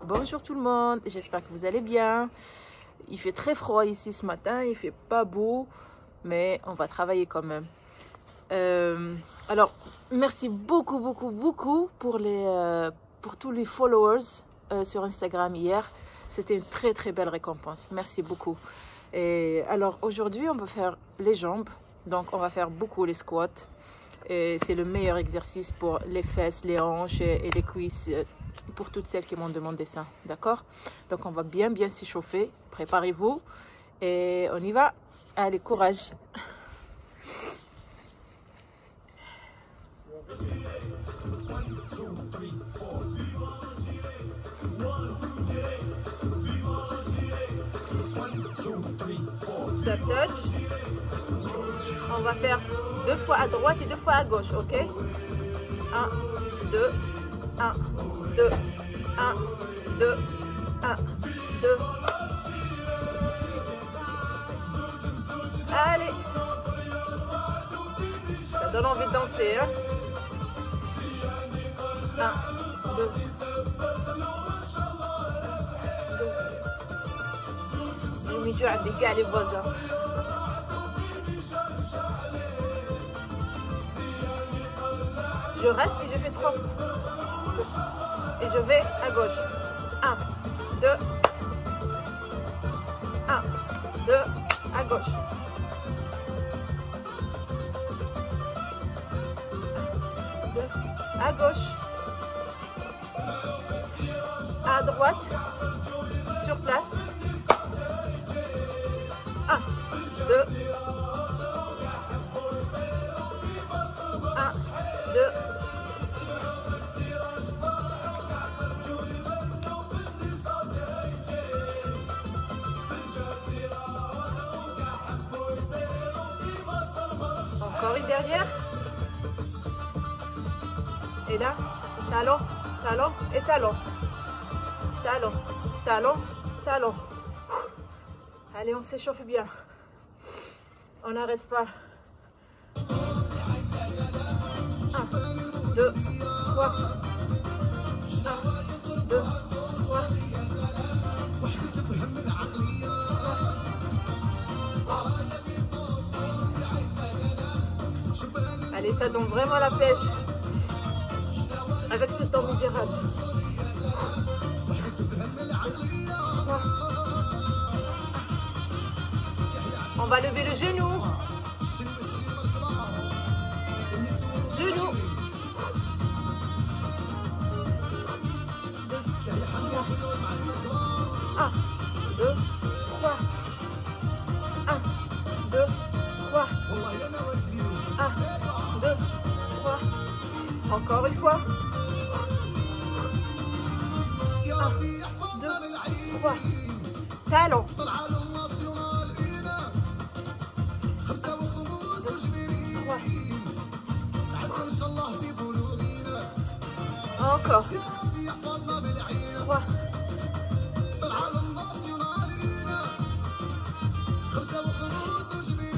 Bonjour tout le monde, j'espère que vous allez bien. Il fait très froid ici ce matin, il fait pas beau, mais on va travailler quand même. Alors, merci beaucoup pour tous les followers sur Instagram hier. C'était une très belle récompense. Merci beaucoup. Et alors aujourd'hui, on va faire les jambes. Donc, on va faire beaucoup les squats. Et c'est le meilleur exercice pour les fesses, les hanches et les cuisses, pour toutes celles qui m'ont demandé ça, d'accord? Donc on va bien s'échauffer, préparez-vous et on y va. Allez, courage. Step touch. On va faire 2 fois à droite et 2 fois à gauche, ok? 1, 2, 1, 2, 1, 2, 1, 2. Allez! Ça donne envie de danser, hein? 1, 2, 2. J'ai mis du à des gars, les voisins. Je reste et je fais 3 fois. Et je vais à gauche. 1, 2. 1, 2. À gauche. 1, 2. À gauche. À droite. Sur place. 1, 2. 1, 2. Encore une derrière. Et là, talon, talon et talon. Talon, talon, talon. Allez, on s'échauffe bien. On n'arrête pas. 1, 2, 3. 1, 2, 3. Allez, ça donne vraiment la pêche avec ce temps misérable. On va lever le genou. Genou. 1, 2, 3. 1, 2, 3. 1, 2, 3. Encore une fois. 1, 2, 3. Talon. 3. Encore. 3.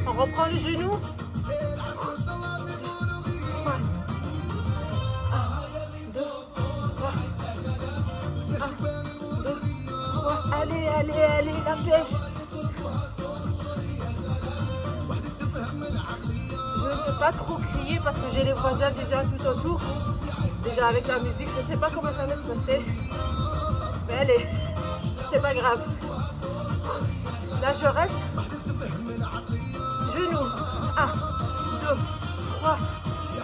On reprend le genou. 3. 1, 2, 3. 1, 2, 3. Allez, la pêche. Je ne peux pas trop crier parce que j'ai les voisins déjà tout autour. Déjà avec la musique, je ne sais pas comment ça va se passer. Mais allez, c'est pas grave. Là, je reste. Genoux. 1, 2, 3,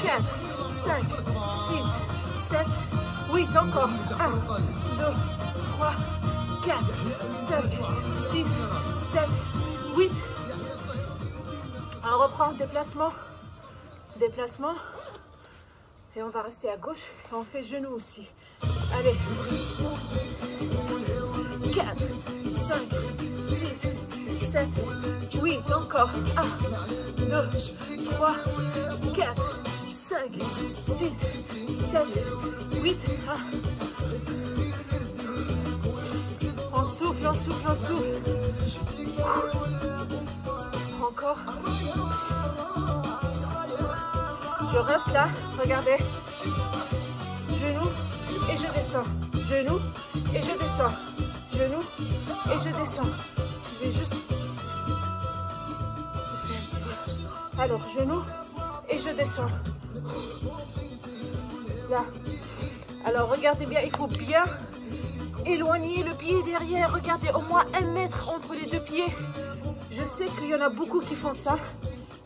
4, 5, 6, 7, 8. Encore. 1, 2, 3, 4, 5, 6, 7, 8. On reprend déplacement. Déplacement. Et on va rester à gauche et on fait genou aussi. Allez. 4, 5, 6, 7, 8. Encore. 1, 2, 3, 4, 5, 6, 7, 8. On souffle, on souffle, on souffle. Encore. Je reste là, regardez. Genou et je descends. genou et je descends. Genou et je descends. Je vais juste pousser un petit peu. Alors, genou et je descends. Là. Alors, regardez bien, il faut bien éloigner le pied derrière. Regardez, au moins 1 mètre entre les 2 pieds. Je sais qu'il y en a beaucoup qui font ça.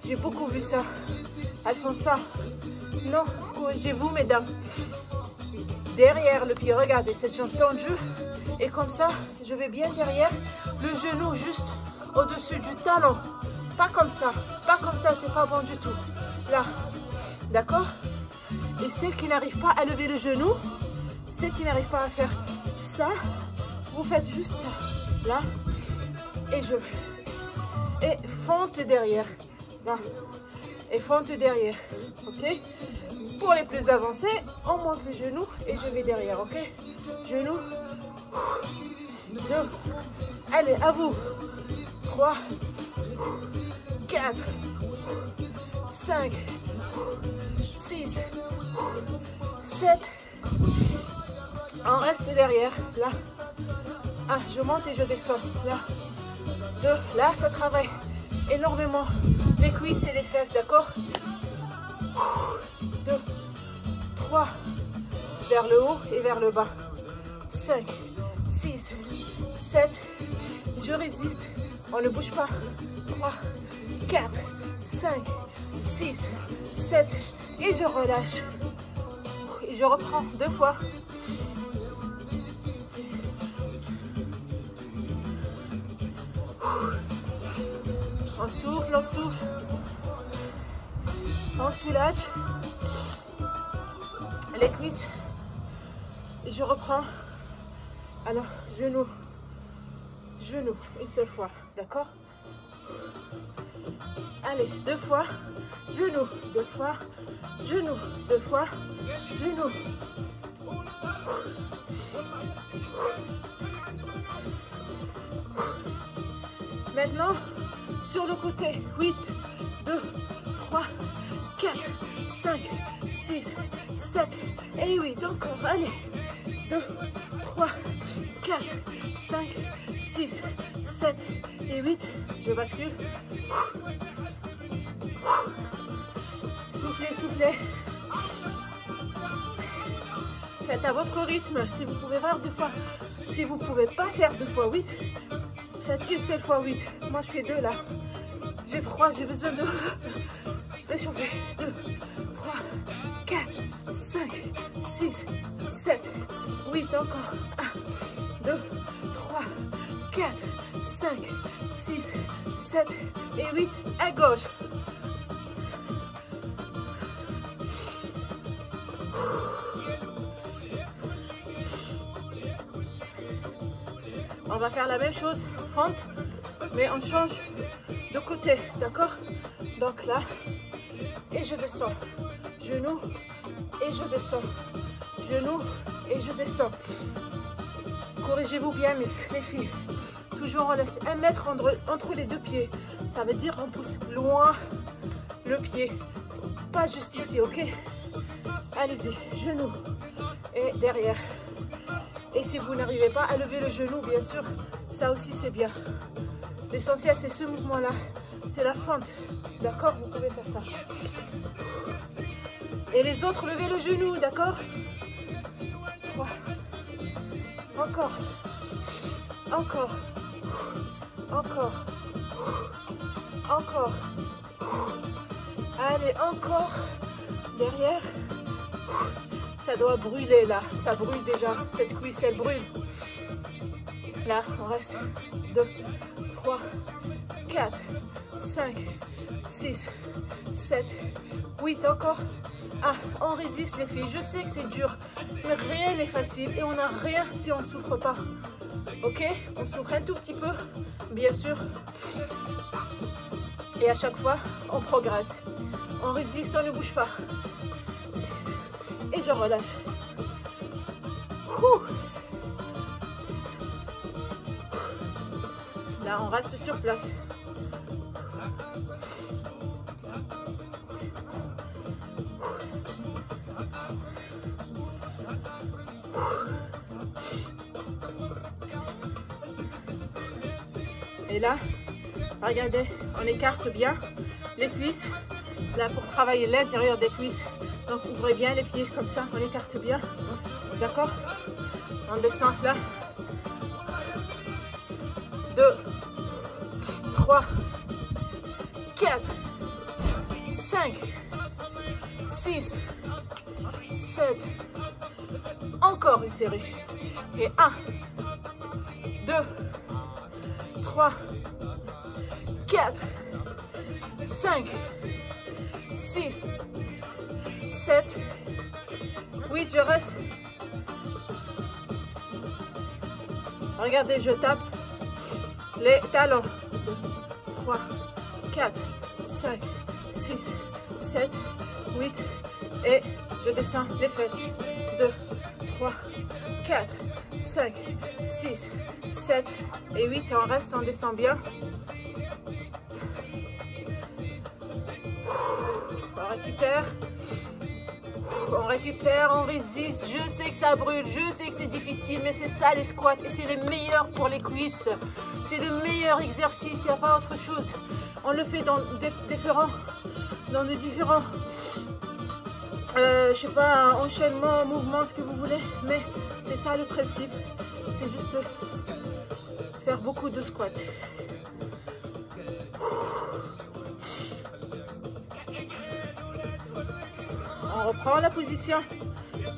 J'ai beaucoup vu ça. Elles font ça. Non, corrigez-vous, mesdames. Derrière le pied, regardez, cette jambe tendue. Et comme ça, je vais bien derrière. Le genou juste au-dessus du talon. Pas comme ça. Pas comme ça, c'est pas bon du tout. Là. D'accord? Et celles qui n'arrivent pas à lever le genou, celles qui n'arrivent pas à faire ça, vous faites juste ça. Là. Et je... Et fente derrière. Là. Et fente derrière. Ok? Pour les plus avancés, on monte les genoux et je vais derrière. Ok? Genoux. 2. Allez, à vous. 3. 4. 5. 6. 7. On reste derrière. Là. 1. Je monte et je descends. Là. 2. Là, ça travaille énormément les cuisses et les fesses, d'accord? 2, 3, vers le haut et vers le bas. 5, 6, 7, je résiste, on ne bouge pas. 3, 4, 5, 6, 7, et je relâche. Et je reprends 2 fois. On souffle, on souffle. On soulage les cuisses. Je reprends. Alors, genou, genou, une seule fois, d'accord? Allez, 2 fois, genou, 2 fois, genou, 2 fois, genou. Maintenant, sur le côté, 8, 2, 3, 4, 5, 6, 7 et 8. Encore, allez. 2, 3, 4, 5, 6, 7 et 8. Je bascule. Soufflez, soufflez. Faites à votre rythme. Si vous pouvez faire 2 fois, si vous ne pouvez pas faire 2 fois 8, faites une seule fois 8. Moi, je fais 2 là. J'ai froid, j'ai besoin de réchauffer. 2, 3, 4, 5, 6, 7, 8. Encore. 1, 2, 3, 4, 5, 6, 7 et 8. À gauche. On va faire la même chose, fente, mais on change de côté, d'accord? Donc là, et je descends. Genou, et je descends. Genou, et je descends. Corrigez-vous bien, les filles. Toujours on laisse 1 mètre entre les 2 pieds. Ça veut dire on pousse loin le pied. Pas juste ici, ok? Allez-y, genou et derrière. Et si vous n'arrivez pas à lever le genou, bien sûr, ça aussi c'est bien. L'essentiel c'est ce mouvement-là, c'est la fente. D'accord? Vous pouvez faire ça. Et les autres, levez le genou, d'accord? 3. Encore. Encore. Encore. Encore. Allez, encore. Derrière. Ça doit brûler là. Ça brûle déjà. Cette cuisse, elle brûle. Là, on reste 2, 3, 4, 5, 6, 7, 8. Encore. Ah, on résiste les filles. Je sais que c'est dur. Mais rien n'est facile. Et on n'a rien si on ne souffre pas. Ok? On souffre un tout petit peu. Bien sûr. Et à chaque fois, on progresse. On résiste, on ne bouge pas. Et je relâche. Ouh. Là, on reste sur place. Et là, regardez, on écarte bien les cuisses. Là, pour travailler l'intérieur des cuisses. Donc, ouvrez bien les pieds comme ça, on écarte bien. D'accord? On descend là. 2, 3, 4, 5, 6, 7. Encore une série. Et 1, 2, 3, 4, 5, 6, 7, 8, je reste. Regardez, je tape les talons. 2, 3, 4, 5, 6, 7, 8. Et je descends les fesses. 2, 3, 4, 5, 6, 7 et 8. On reste, on descend bien. On récupère, on résiste. Je sais que ça brûle, je sais que c'est difficile, mais c'est ça les squats et c'est le meilleur pour les cuisses. C'est le meilleur exercice, il n'y a pas autre chose. On le fait dans de différents, je sais pas, enchaînements, mouvements, ce que vous voulez, mais c'est ça le principe. C'est juste faire beaucoup de squats. On reprend la position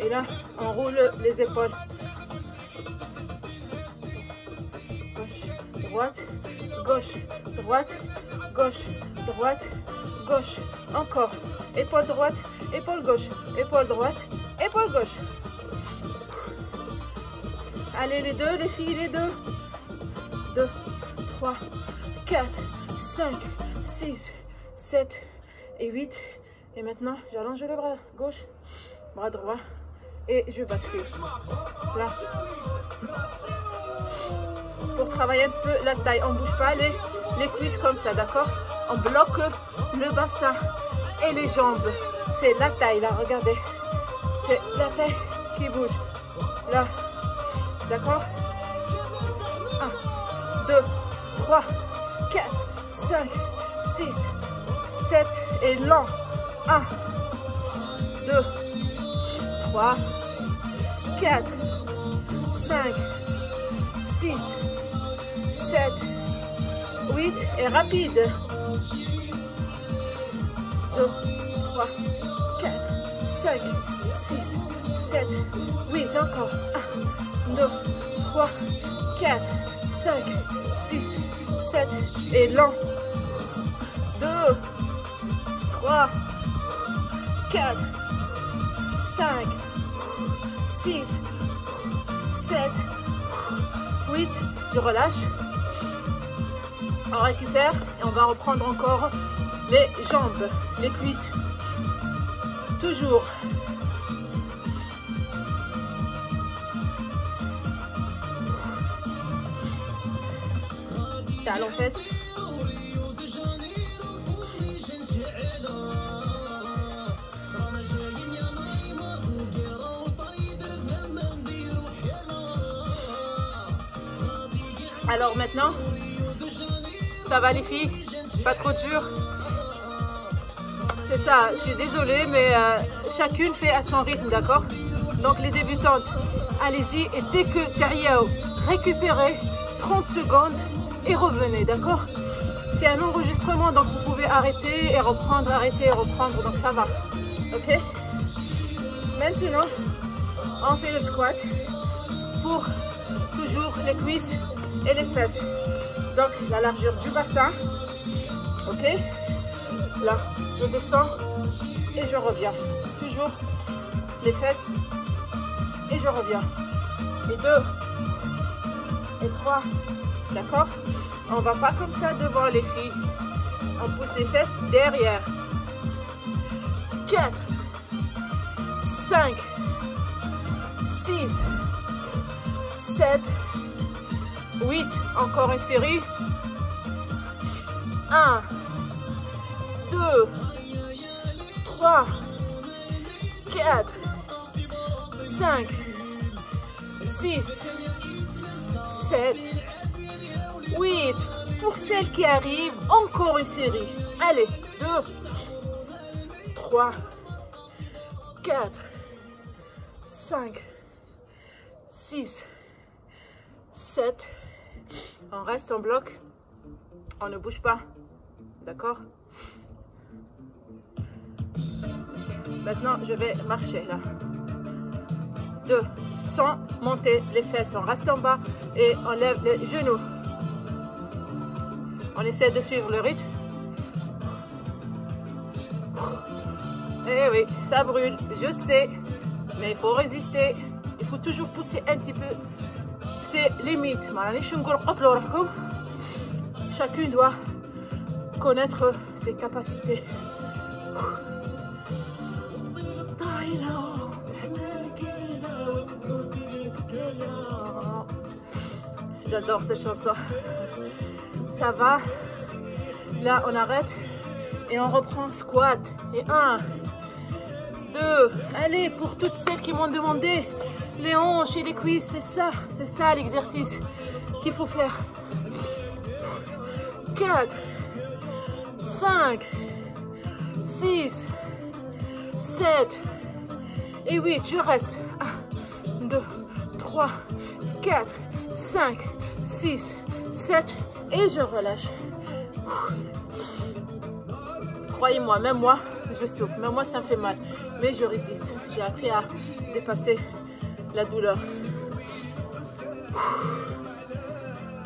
et là on roule les épaules. Gauche, droite, gauche, droite, gauche, droite, gauche. Encore. Épaule droite, épaule gauche, épaule droite, épaule gauche. Allez les deux, les filles, les deux. 2, 3, 4, 5, 6, 7 et 8. Et maintenant, j'allonge le bras gauche, bras droit et je bascule. Là. Pour travailler un peu la taille, on ne bouge pas les cuisses comme ça, d'accord? On bloque le bassin et les jambes. C'est la taille, là, regardez. C'est la taille qui bouge. Là, d'accord? 1, 2, 3, 4, 5, 6, 7 et lent. 1, 2, 3, 4, 5, 6, 7, 8 et rapide. 2, 3, 4, 5, 6, 7, 8, encore. 1, 2, 3, 4, 5, 6, 7 et lent. 2, 3, 4, 5, 6, 7, 8. Je relâche. On récupère et on va reprendre encore les jambes, les cuisses. Toujours. Talons fesses. Alors maintenant, ça va les filles? Pas trop dur? C'est ça, je suis désolée, mais chacune fait à son rythme, d'accord? Donc les débutantes, allez-y et dès que derrière, récupérez 30 secondes et revenez, d'accord? C'est un enregistrement, donc vous pouvez arrêter et reprendre, arrêter et reprendre, donc ça va, ok? Maintenant, on fait le squat pour toujours les cuisses et les fesses. Donc la largeur du bassin, ok? Là, je descends et je reviens. Toujours les fesses et je reviens. Et 2 et 3, d'accord? On va pas comme ça devant les filles. On pousse les fesses derrière. 4, 5, 6, 7, 8, encore une série. 1, 2, 3, 4, 5, 6, 7, 8. Pour celles qui arrivent, encore une série. Allez, 2, 3, 4, 5, 6, 7. On reste en bloc. On ne bouge pas. D'accord? Maintenant, je vais marcher là. 2, sans monter les fesses. On reste en bas et on lève les genoux. On essaie de suivre le rythme. Eh oui, ça brûle, je sais. Mais il faut résister. Il faut toujours pousser un petit peu ses limites. Chacun doit connaître ses capacités. J'adore cette chanson. Ça va. Là, on arrête et on reprend squat. Et 1, 2. Allez, pour toutes celles qui m'ont demandé les hanches et les cuisses, c'est ça l'exercice qu'il faut faire. 4, 5, 6, 7 et 8. Je reste. 1, 2, 3, 4, 5, 6, 7 et je relâche. Croyez-moi, même moi, je souffre. Même moi, ça me fait mal. Mais je résiste. J'ai appris à dépasser la douleur.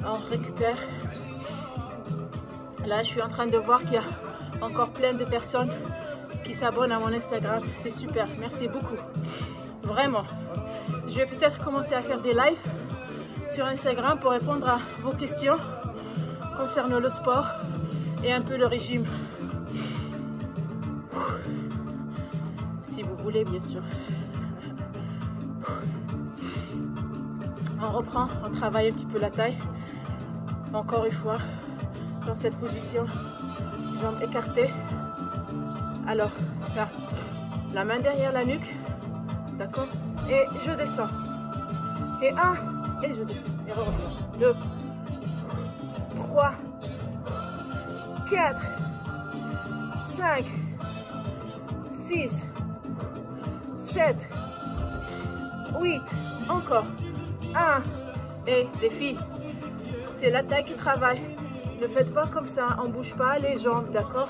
On récupère. Là, je suis en train de voir qu'il y a encore plein de personnes qui s'abonnent à mon Instagram. C'est super. Merci beaucoup. Vraiment. Je vais peut-être commencer à faire des lives sur Instagram pour répondre à vos questions concernant le sport et un peu le régime. Si vous voulez, bien sûr. On reprend, on travaille un petit peu la taille. Encore une fois, dans cette position, jambes écartées. Alors, là, la main derrière la nuque, d'accord? Et je descends. Et 1, et je descends. Et reviens. 2, 3, 4, 5, 6, 7, 8, encore. 1, et les filles, c'est la taille qui travaille. Ne faites pas comme ça, on ne bouge pas les jambes, d'accord?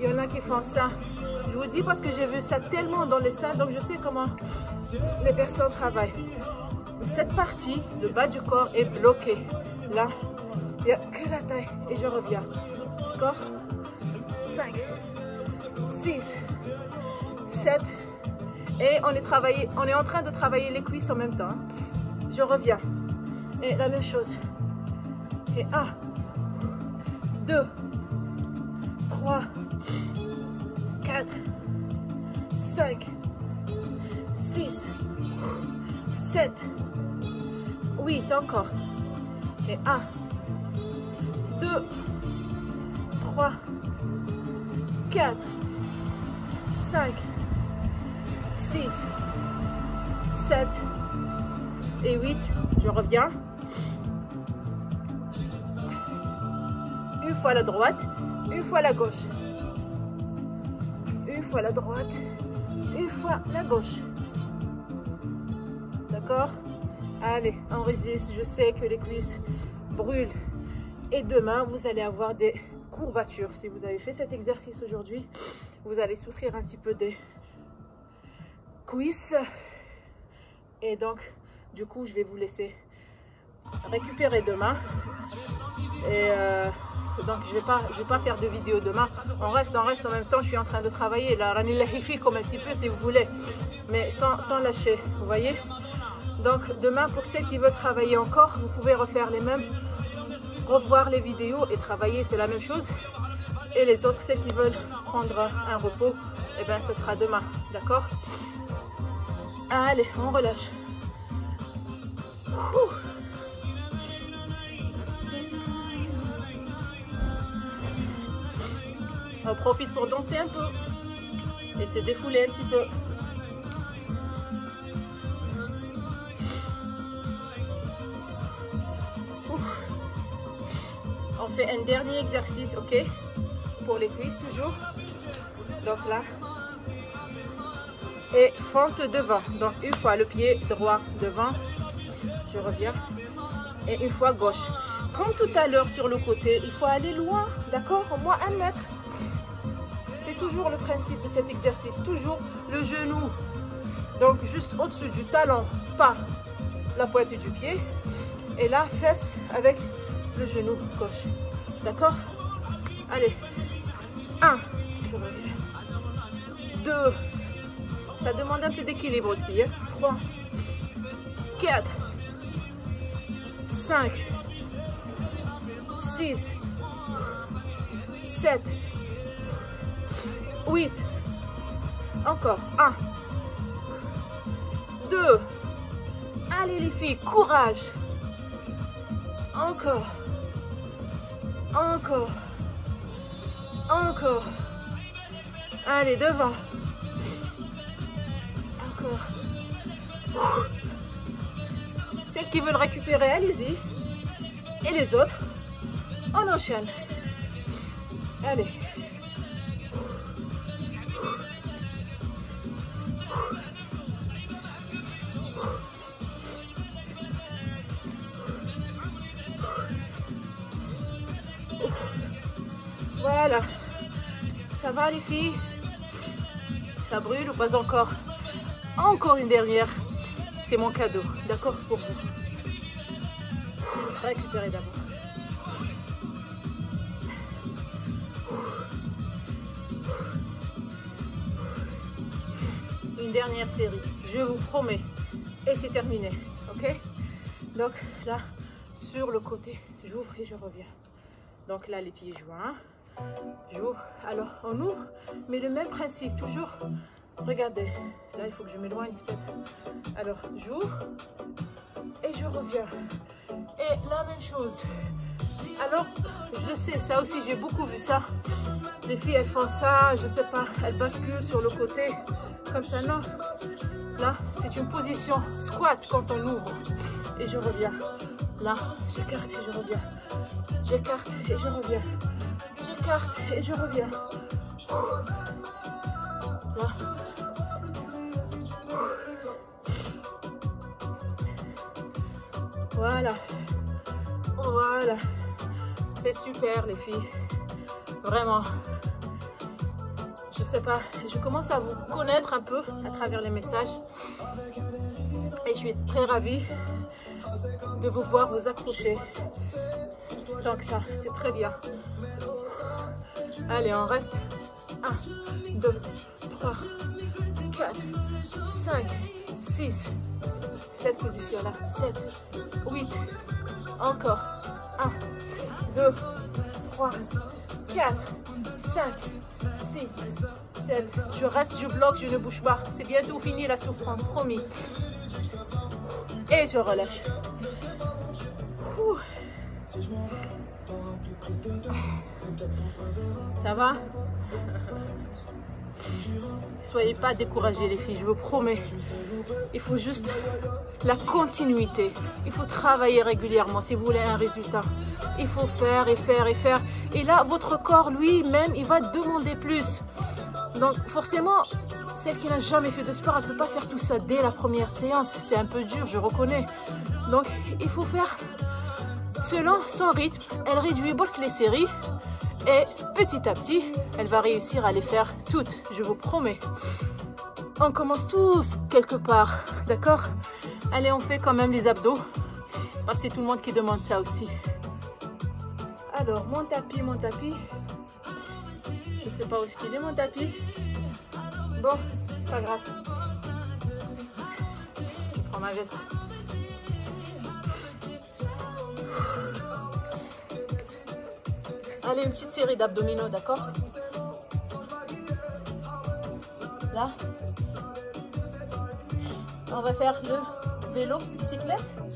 Il y en a qui font ça. Je vous dis parce que j'ai vu ça tellement dans les salles, donc je sais comment les personnes travaillent. Cette partie, le bas du corps est bloqué. Là, il n'y a que la taille et je reviens. D'accord? 5, 6, 7 et on est en train de travailler les cuisses en même temps. Je reviens. Et la même chose. Et 1, 2, 3, 4, 5, 6, 7, 8, encore. Et 1, 2, 3, 4, 5, 6, 7 et 8. Je reviens. Une fois la droite, une fois la gauche. Une fois la droite, une fois la gauche. D'accord? Allez, on résiste. Je sais que les cuisses brûlent. Et demain, vous allez avoir des courbatures. Si vous avez fait cet exercice aujourd'hui, vous allez souffrir un petit peu des cuisses. Et donc, du coup, je vais vous laisser récupérer demain. Et donc, je vais pas faire de vidéo demain. On reste en même temps. Je suis en train de travailler. La ranilahifi comme un petit peu, si vous voulez. Mais sans lâcher, vous voyez? Donc, demain, pour celles qui veulent travailler encore, vous pouvez refaire les mêmes, revoir les vidéos et travailler, c'est la même chose. Et les autres, celles qui veulent prendre un repos, eh bien, ce sera demain. D'accord? Allez, on relâche. Ouh. On profite pour danser un peu et se défouler un petit peu. On fait un dernier exercice, ok? Pour les cuisses toujours. Donc là. Et fente devant. Donc une fois le pied droit devant. Je reviens. Et une fois gauche. Comme tout à l'heure sur le côté, il faut aller loin, d'accord? Au moins 1 mètre. C'est toujours le principe de cet exercice. Toujours le genou. Donc juste au-dessus du talon, pas la pointe du pied. Et là, fesse avec le genou gauche. D'accord? Allez. 1. 2. Ça demande un peu d'équilibre aussi. 3. 4. 5. 6. 7. 8. Encore. 1. 2. Allez les filles, courage. Encore. Encore. Encore. Allez, devant. Encore. Celles qui veulent récupérer, allez-y. Et les autres, on enchaîne. Allez. Voilà. Ça va les filles? Ça brûle ou pas encore? Encore une dernière. C'est mon cadeau. D'accord pour vous. Récupérez d'abord. Une dernière série. Je vous promets. Et c'est terminé. Ok? Donc là, sur le côté, j'ouvre et je reviens. Donc là, les pieds joints. J'ouvre. Alors, on ouvre, mais le même principe, toujours. Regardez. Là, il faut que je m'éloigne peut-être. Alors, j'ouvre et je reviens. Et la même chose. Alors, je sais, ça aussi, j'ai beaucoup vu ça. Les filles, elles font ça, je sais pas, elles basculent sur le côté. Comme ça, non. Là, c'est une position squat quand on ouvre. Et je reviens. Là, j'écarte et je reviens. J'écarte et je reviens. J'écarte et je reviens. Là. Voilà. Voilà. C'est super les filles. Vraiment. Je sais pas, je commence à vous connaître un peu à travers les messages. Et je suis très ravie de vous voir vous accrocher. Donc ça, c'est très bien. Allez, on reste 1, 2, 3, 4, 5, 6. Cette position-là. 7, 8. Encore. 1, 2, 3, 4, 5, 6, 7. Je reste, je bloque, je ne bouge pas. C'est bientôt fini la souffrance, promis. Et je relâche. Ouh. Ça va? Soyez pas découragés les filles, je vous promets. Il faut juste la continuité. Il faut travailler régulièrement si vous voulez un résultat. Il faut faire et faire et faire. Et là, votre corps lui-même, il va demander plus. Donc forcément, celle qui n'a jamais fait de sport, elle ne peut pas faire tout ça dès la première séance. C'est un peu dur, je reconnais. Donc il faut faire selon son rythme. Elle réduit beaucoup les séries. Et petit à petit, elle va réussir à les faire toutes, je vous promets. On commence tous quelque part, d'accord? Allez, on fait quand même les abdos, parce que c'est tout le monde qui demande ça aussi. Alors, mon tapis, je sais pas où est-ce qu'il est mon tapis. Bon, c'est pas grave. Je prends ma veste. Allez, une petite série d'abdominaux, d'accord? Là, on va faire le vélo, bicyclette. 1,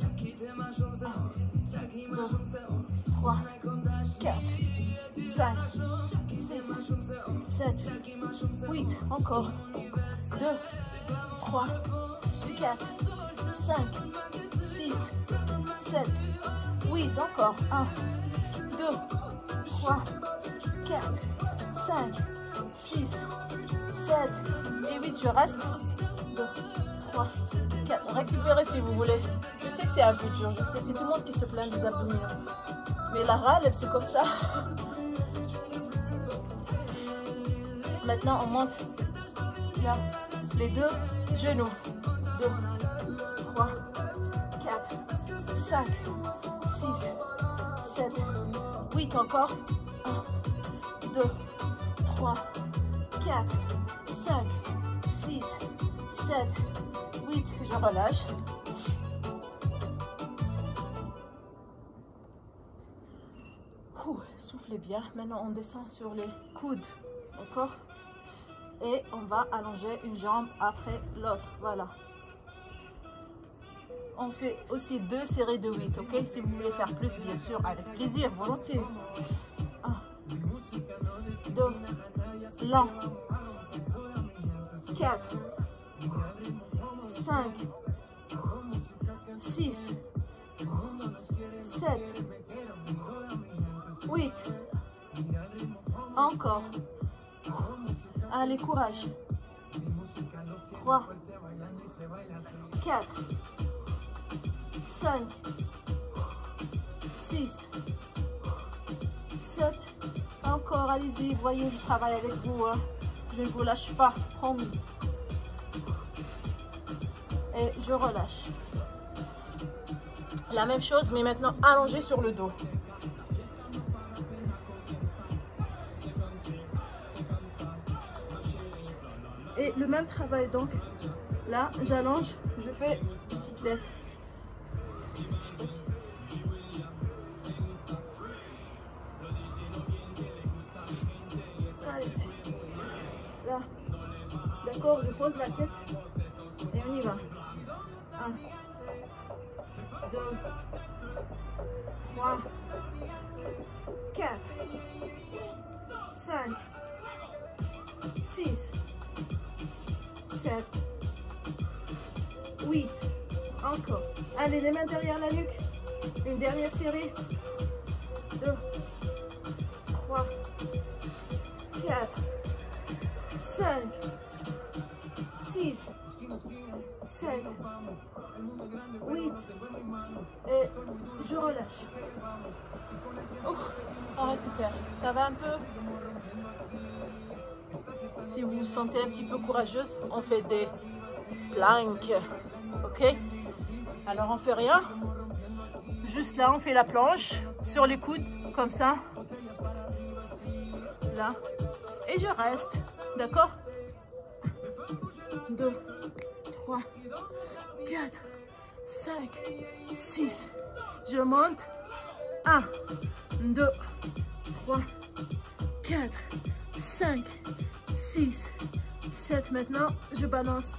2, 3, 4, 5, 6, 7, 8, encore. 2, 3, 4, 5, 6, 7, 8, encore. 1, 2, 2, 3, 4, 5, 6, 7 et 8. Je reste. 2, 3, 4. Récupérez si vous voulez. Je sais que c'est un peu dur. Je sais, c'est tout le monde qui se plaint des abdominaux. Mais la râle, c'est comme ça. Maintenant, on monte là, les deux genoux. 2, 3, 4, 5, 6, 7, 8 encore. 1, 2, 3, 4, 5, 6, 7, 8. Je relâche. Soufflez bien. Maintenant, on descend sur les coudes. D'accord? Et on va allonger une jambe après l'autre. Voilà. On fait aussi 2 séries de 8. Ok? Si vous voulez faire plus, bien sûr, avec plaisir, volontiers. 1, 2, lent. 4, 5, 6, 7, 8. Encore. Allez, courage. 3, 4, 5, 6, 7. Encore, allez-y. Voyez, je travaille avec vous. Hein. Je ne vous lâche pas, promis. Et je relâche. La même chose, mais maintenant allongé sur le dos. Et le même travail, donc là j'allonge, je fais bicyclette. Allez, là, d'accord, je pose la tête et on y va. 1, 2, 3, 4, 5, 6, 7, 8, encore. Allez, les mains derrière la nuque. Une dernière série. 2, 3, 4, 5, 6, 7, 8. Et je relâche. Ouf, on récupère. Ça va un peu? Si vous vous sentez un petit peu courageuse, on fait des planques. Ok? Alors on fait rien. Juste là, on fait la planche sur les coudes, comme ça. Là. Et je reste. D'accord? 2, 3, 4, 5, 6. Je monte. 1, 2, 3, 4, 5, 6, 7. Maintenant, je balance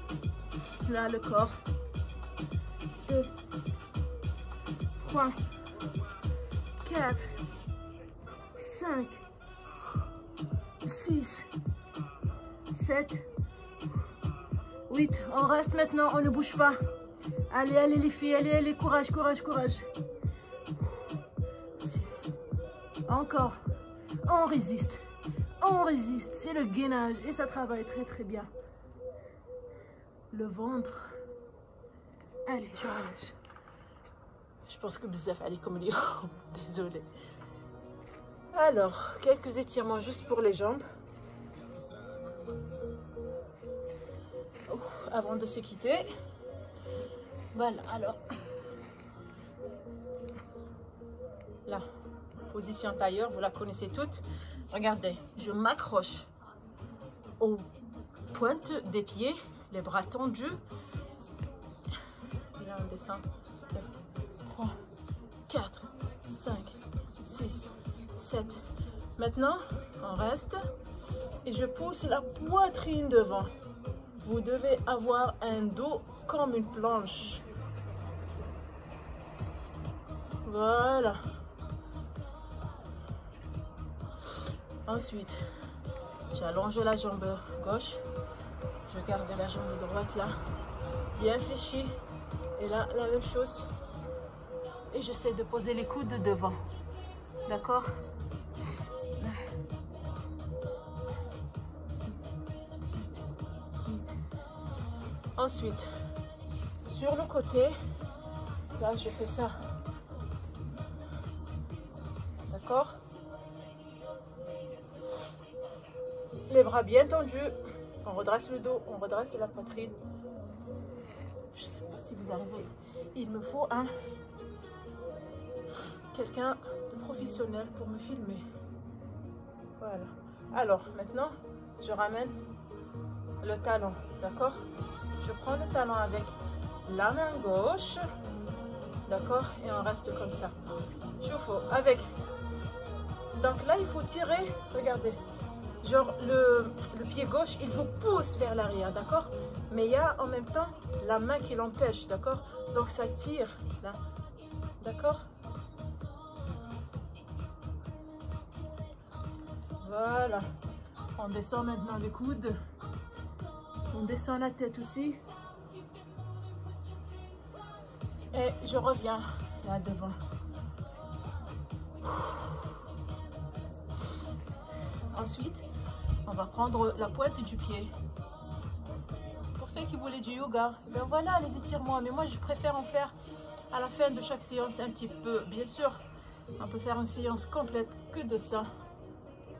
là le corps. 2, 3, 4, 5, 6, 7, 8. On reste maintenant, on ne bouge pas. Allez, allez les filles, allez, allez, courage, courage, courage. 6. Encore. On résiste. On résiste. C'est le gainage et ça travaille très très bien. Le ventre. Allez, je relâche. Je pense que bzaf, allez comme lui. Désolée. Alors, quelques étirements juste pour les jambes. Avant de se quitter. Voilà, alors. Là, position tailleur, vous la connaissez toutes. Regardez, je m'accroche aux pointes des pieds, les bras tendus. Et là, on descend. 3, 4, 5, 6, 7. Maintenant, on reste. Et je pousse la poitrine devant. Vous devez avoir un dos comme une planche. Voilà. Ensuite, j'allonge la jambe gauche. Je garde la jambe droite là, bien fléchie. Et là, la même chose. Et j'essaie de poser les coudes devant. D'accord? Ensuite, sur le côté, là je fais ça. D'accord? Les bras bien tendus. On redresse le dos, on redresse la poitrine. Je ne sais pas si vous arrivez. Il me faut quelqu'un de professionnel pour me filmer. Voilà. Alors, maintenant, je ramène le talon. D'accord? Je prends le talon avec la main gauche. D'accord? Et on reste comme ça. Chauffe avec. Donc là, il faut tirer. Regardez. Genre le pied gauche, il vous pousse vers l'arrière, d'accord? Mais il y a en même temps la main qui l'empêche, d'accord? Donc ça tire, là, d'accord? Voilà. On descend maintenant les coudes. On descend la tête aussi. Et je reviens là devant. Ensuite, on va prendre la pointe du pied. Pour ceux qui voulaient du yoga, ben voilà les étirements. Mais moi, je préfère en faire à la fin de chaque séance un petit peu. Bien sûr, on peut faire une séance complète que de ça.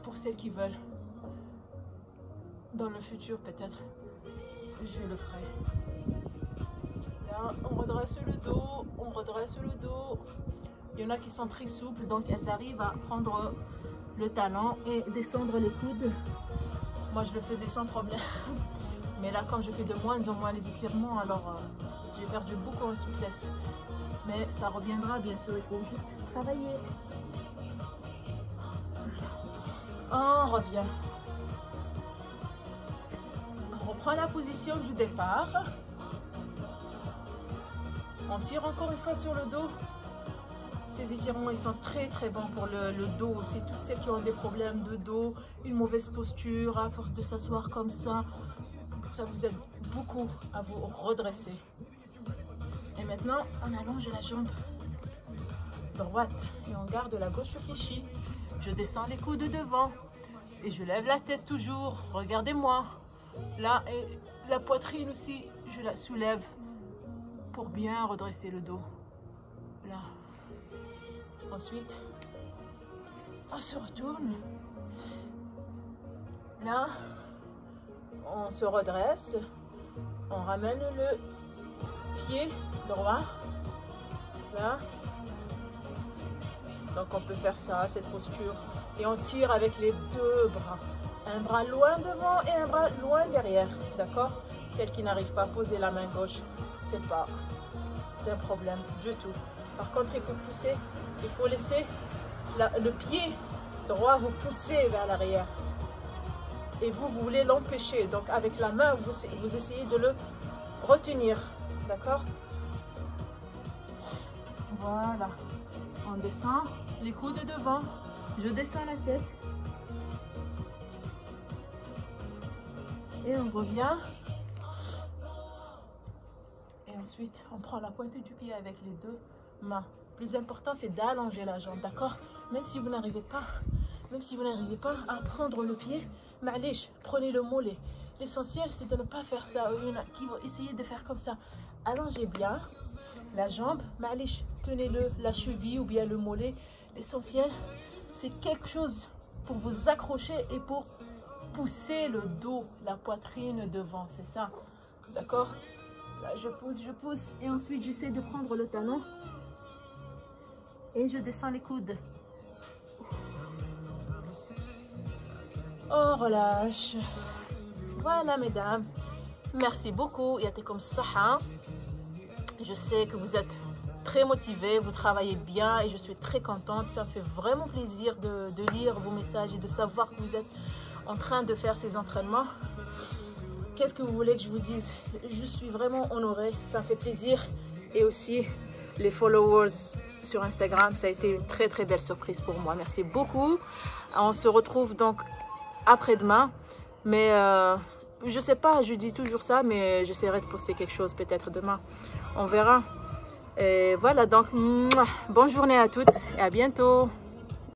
Pour celles qui veulent. Dans le futur, peut-être, je le ferai. Là, on redresse le dos. On redresse le dos. Il y en a qui sont très souples, donc elles arrivent à prendre le talon et descendre les coudes. Moi, je le faisais sans problème. Mais là, comme je fais de moins en moins les étirements, alors j'ai perdu beaucoup en souplesse. Mais ça reviendra, bien sûr. Il faut juste travailler. On revient. On reprend la position du départ. On tire encore une fois sur le dos. Ces étirements, ils sont très très bons pour le dos. C'est toutes celles qui ont des problèmes de dos, une mauvaise posture, à force de s'asseoir comme ça. Ça vous aide beaucoup à vous redresser. Et maintenant, on allonge la jambe droite et on garde la gauche fléchie. Je descends les coudes devant et je lève la tête toujours. Regardez-moi. Là, et la poitrine aussi, je la soulève pour bien redresser le dos. Là. Ensuite, on se retourne. Là, on se redresse. On ramène le pied droit. Là. Donc on peut faire ça, cette posture. Et on tire avec les deux bras. Un bras loin devant et un bras loin derrière. D'accord? Celle qui n'arrive pas à poser la main gauche, c'est un problème du tout. Par contre, il faut pousser. Il faut laisser le pied droit vous pousser vers l'arrière. Et vous voulez l'empêcher. Donc avec la main, vous essayez de le retenir. D'accord? Voilà. On descend les coudes devant. Je descends la tête. Et on revient. Et ensuite, on prend la pointe du pied avec les deux mains. Le plus important, c'est d'allonger la jambe, d'accord? Même si vous n'arrivez pas à prendre le pied, ma'lish, prenez le mollet. L'essentiel, c'est de ne pas faire ça. Il y en a qui vont essayer de faire comme ça. Allongez bien la jambe, ma'lish, tenez-le, la cheville ou bien le mollet. L'essentiel, c'est quelque chose pour vous accrocher et pour pousser le dos, la poitrine devant, c'est ça, d'accord? Là, je pousse et ensuite j'essaie de prendre le talon et je descends les coudes. Oh, relâche. Voilà, mesdames, merci beaucoup. Yatikom saha. Je sais que vous êtes très motivés, vous travaillez bien et je suis très contente. Ça me fait vraiment plaisir de lire vos messages et de savoir que vous êtes en train de faire ces entraînements. Qu'est-ce que vous voulez que je vous dise? Je suis vraiment honorée, ça me fait plaisir. Et aussi les followers sur Instagram, ça a été une très très belle surprise pour moi. Merci beaucoup. On se retrouve donc après-demain. Mais je sais pas, je dis toujours ça, mais j'essaierai de poster quelque chose peut-être demain. On verra. Et voilà, donc bonne journée à toutes et à bientôt.